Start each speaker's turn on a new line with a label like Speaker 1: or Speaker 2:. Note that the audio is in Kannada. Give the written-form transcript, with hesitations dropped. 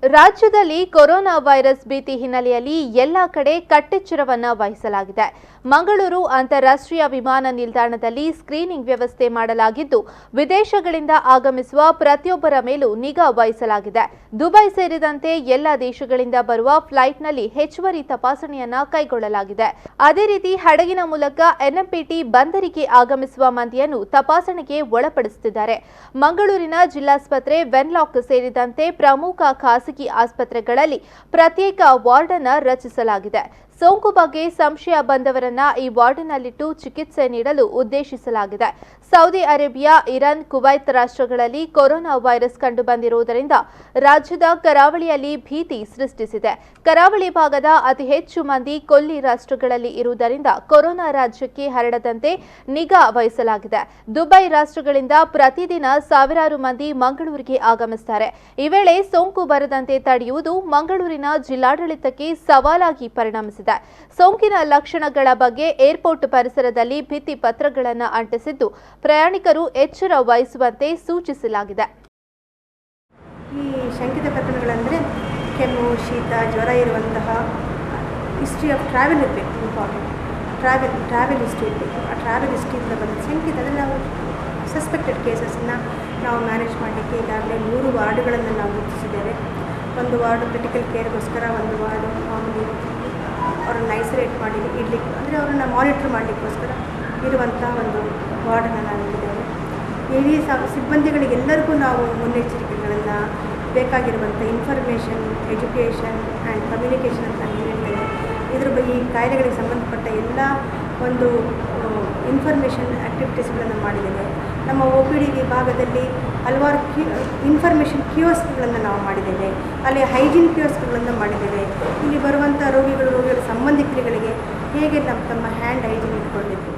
Speaker 1: ರಾಜ್ಯದಲ್ಲಿ ಕೊರೋನಾ ವೈರಸ್ ಭೀತಿ ಹಿನ್ನೆಲೆಯಲ್ಲಿ ಎಲ್ಲ ಕಡೆ ಕಟ್ಟೆಚ್ಚರವನ್ನ ವಹಿಸಲಾಗಿದೆ. ಮಂಗಳೂರು ಅಂತಾರಾಷ್ಟ್ರೀಯ ವಿಮಾನ ನಿಲ್ದಾಣದಲ್ಲಿ ಸ್ಕ್ರೀನಿಂಗ್ ವ್ಯವಸ್ಥೆ ಮಾಡಲಾಗಿದ್ದು, ವಿದೇಶಗಳಿಂದ ಆಗಮಿಸುವ ಪ್ರತಿಯೊಬ್ಬರ ಮೇಲೂ ನಿಗಾ ವಹಿಸಲಾಗಿದೆ. ದುಬೈ ಸೇರಿದಂತೆ ಎಲ್ಲ ದೇಶಗಳಿಂದ ಬರುವ ಫ್ಲೈಟ್ನಲ್ಲಿ ಹೆಚ್ಚುವರಿ ತಪಾಸಣೆಯನ್ನ ಕೈಗೊಳ್ಳಲಾಗಿದೆ. ಅದೇ ರೀತಿ ಹಡಗಿನ ಮೂಲಕ ಎನ್ಎಂಪಿಟಿ ಬಂದರಿಗೆ ಆಗಮಿಸುವ ಮಂದಿಯನ್ನು ತಪಾಸಣೆಗೆ ಒಳಪಡಿಸುತ್ತಿದ್ದಾರೆ. ಮಂಗಳೂರಿನ ಜಿಲ್ಲಾಸ್ಪತ್ರೆ, ವೆನ್ಲಾಕ್ ಸೇರಿದಂತೆ ಪ್ರಮುಖ ಖಾಸಗಿ ಆಸ್ಪತ್ರೆಗಳಲ್ಲಿ ಪ್ರತ್ಯೇಕ ವಾರ್ಡ್ ಅನ್ನು ರಚಿಸಲಾಗಿದೆ. ಸೋಂಕು ಬಗ್ಗೆ ಸಂಶಯ ಬಂದವರನ್ನ ಈ ವಾರ್ಡ್ನಲ್ಲಿಟ್ಟು ಚಿಕಿತ್ಸೆ ನೀಡಲು ಉದ್ದೇಶಿಸಲಾಗಿದೆ. ಸೌದಿ ಅರೇಬಿಯಾ, ಇರಾನ್, ಕುವೈತ್ ರಾಷ್ಟ್ರಗಳಲ್ಲಿ ಕೊರೋನಾ ವೈರಸ್ ಕಂಡುಬಂದಿರುವುದರಿಂದ ರಾಜ್ಯದ ಕರಾವಳಿಯಲ್ಲಿ ಭೀತಿ ಸೃಷ್ಟಿಸಿದೆ. ಕರಾವಳಿ ಭಾಗದ ಅತಿ ಹೆಚ್ಚು ಮಂದಿ ಕೊಲ್ಲಿ ರಾಷ್ಟ್ರಗಳಲ್ಲಿ ಇರುವುದರಿಂದ ಕೊರೋನಾ ರಾಜ್ಯಕ್ಕೆ ಹರಡದಂತೆ ನಿಗಾ ವಹಿಸಲಾಗಿದೆ. ದುಬೈ ರಾಷ್ಟ್ರಗಳಿಂದ ಪ್ರತಿದಿನ ಸಾವಿರಾರು ಮಂದಿ ಮಂಗಳೂರಿಗೆ ಆಗಮಿಸುತ್ತಾರೆ. ಈ ವೇಳೆ ಸೋಂಕು ಬರದಂತೆ ತಡೆಯುವುದು ಮಂಗಳೂರಿನ ಜಿಲ್ಲಾಡಳಿತಕ್ಕೆ ಸವಾಲಾಗಿ ಪರಿಣಮಿಸಿದೆ. ಸೋಂಕಿನ ಲಕ್ಷಣಗಳ ಬಗ್ಗೆ ಏರ್ಪೋರ್ಟ್ ಪರಿಸರದಲ್ಲಿ ಭಿತ್ತಿ ಪತ್ರಗಳನ್ನು ಅಂಟಿಸಿದ್ದು, ಪ್ರಯಾಣಿಕರು ಎಚ್ಚರ ವಹಿಸುವಂತೆ ಸೂಚಿಸಲಾಗಿದೆ.
Speaker 2: ಈ ಶಂಕಿತ ಪ್ರಕರಣಗಳೆಂದರೆ ಕೆಮ್ಮು, ಶೀತ, ಜ್ವರ ಇರುವಂತಹ ಹಿಸ್ಟ್ರಿ ಆಫ್ ಟ್ರಾವೆಲ್ ಇರಬೇಕು. ಇಂಪಾರ್ಟೆಂಟ್ ಟ್ರಾವೆಲ್ ಹಿಸ್ಟ್ರಿ ಇರಬೇಕು. ಆ ಟ್ರಾವೆಲ್ ಹಿಸ್ಟ್ರಿಯಿಂದ ಬಂದ ಶಂಕಿತ ಅಂದರೆ ನಾವು ಸಸ್ಪೆಕ್ಟೆಡ್ ಕೇಸಸ್ನ ನಾವು ಮ್ಯಾನೇಜ್ ಮಾಡಲಿಕ್ಕೆ ಈಗಾಗಲೇ 3 ವಾರ್ಡ್ಗಳನ್ನು ನಾವು ಗುರುತಿಸಿದ್ದೇವೆ. ಒಂದು ವಾರ್ಡ್ ಕ್ರಿಟಿಕಲ್ ಕೇರ್ಗೋಸ್ಕರ, ಒಂದು ವಾರ್ಡ್ ಮಾಮೂಲಿ ಅವ್ರನ್ನ ಐಸೋಲೇಟ್ ಮಾಡಿ ಇಡಲಿಕ್ಕೆ, ಅಂದರೆ ಅವ್ರನ್ನ ಮಾನಿಟ್ರ್ ಮಾಡಲಿಕ್ಕೋಸ್ಕರ ಇರುವಂಥ ಒಂದು ವಾರ್ಡನ್ನು ನಾವು ಇಟ್ಟಿದ್ದೇವೆ. ಈ ಸಿಬ್ಬಂದಿಗಳಿಗೆಲ್ಲರಿಗೂ ನಾವು ಮುನ್ನೆಚ್ಚರಿಕೆಗಳನ್ನು, ಬೇಕಾಗಿರುವಂಥ ಇನ್ಫಾರ್ಮೇಷನ್, ಎಜುಕೇಷನ್ ಆ್ಯಂಡ್ ಕಮ್ಯುನಿಕೇಷನ್ ಅಂತ ನೀಡಿದ್ದೇವೆ. ಈ ಕಾಯಿಲೆಗಳಿಗೆ ಸಂಬಂಧಪಟ್ಟ ಎಲ್ಲ ಒಂದು ಇನ್ಫಾರ್ಮೇಷನ್ ಆ್ಯಕ್ಟಿವಿಟೀಸ್ಗಳನ್ನು ಮಾಡಿದ್ದೇವೆ. ನಮ್ಮ OPD ವಿಭಾಗದಲ್ಲಿ ಹಲವಾರು ಇನ್ಫಾರ್ಮೇಷನ್ ಕಿಯೋಸ್ಕ್ಗಳನ್ನು ನಾವು ಮಾಡಿದ್ದೇವೆ. ಅಲ್ಲಿ ಹೈಜೀನ್ ಕಿಯೋಸ್ಕ್ಗಳನ್ನು ಮಾಡಿದ್ದೇವೆ. ಇಲ್ಲಿ ಬರುವಂಥ ರೋಗಿಗಳ ಸಂಬಂಧಿಕರುಗಳಿಗೆ ಹೇಗೆ ತಮ್ಮ ಹ್ಯಾಂಡ್ ಹೈಜೀನ್ ಇಟ್ಕೊಳ್ಬೇಕು,